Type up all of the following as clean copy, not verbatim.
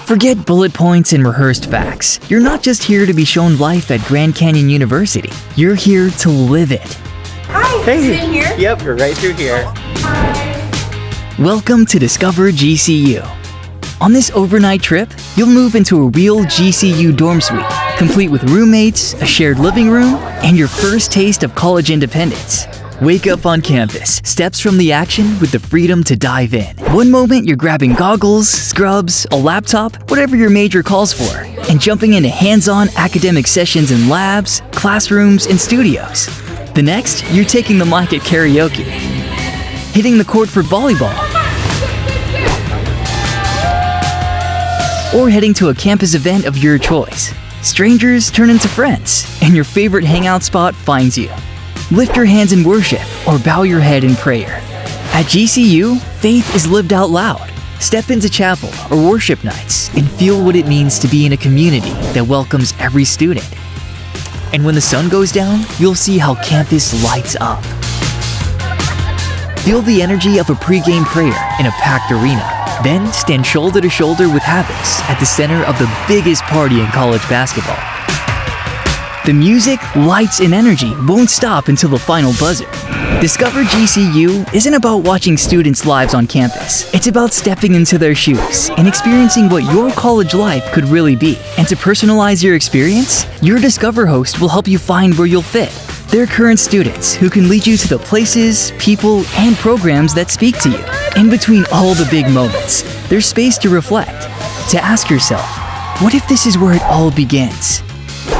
Forget bullet points and rehearsed facts. You're not just here to be shown life at Grand Canyon University. You're here to live it. Hi, Hey. is it in here? Yep, we're right through here. Welcome to Discover GCU. On this overnight trip, you'll move into a real GCU dorm suite, complete with roommates, a shared living room, and your first taste of college independence. Wake up on campus, steps from the action with the freedom to dive in. One moment you're grabbing goggles, scrubs, a laptop, whatever your major calls for, and jumping into hands-on academic sessions in labs, classrooms, and studios. The next, you're taking the mic at karaoke, hitting the court for volleyball, or heading to a campus event of your choice. Strangers turn into friends, and your favorite hangout spot finds you. Lift your hands in worship or bow your head in prayer. At GCU, faith is lived out loud. Step into chapel or worship nights and feel what it means to be in a community that welcomes every student. And when the sun goes down, you'll see how campus lights up. Feel the energy of a pregame prayer in a packed arena. Then stand shoulder to shoulder with Havocs at the center of the biggest party in college basketball. The music, lights, and energy won't stop until the final buzzer. Discover GCU isn't about watching students' lives on campus. It's about stepping into their shoes and experiencing what your college life could really be. And to personalize your experience, your Discover host will help you find where you'll fit. They're current students who can lead you to the places, people, and programs that speak to you. In between all the big moments, there's space to reflect, to ask yourself, what if this is where it all begins?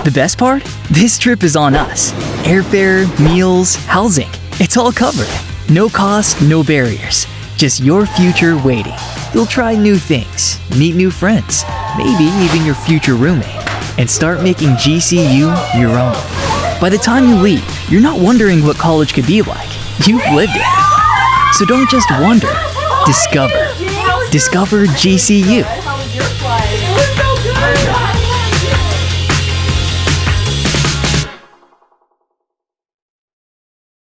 The best part? This trip is on us. Airfare, meals, housing, it's all covered. No cost, no barriers. Just your future waiting. You'll try new things, meet new friends, maybe even your future roommate, and start making GCU your own. By the time you leave, you're not wondering what college could be like. You've lived it. So don't just wonder, discover. Discover GCU.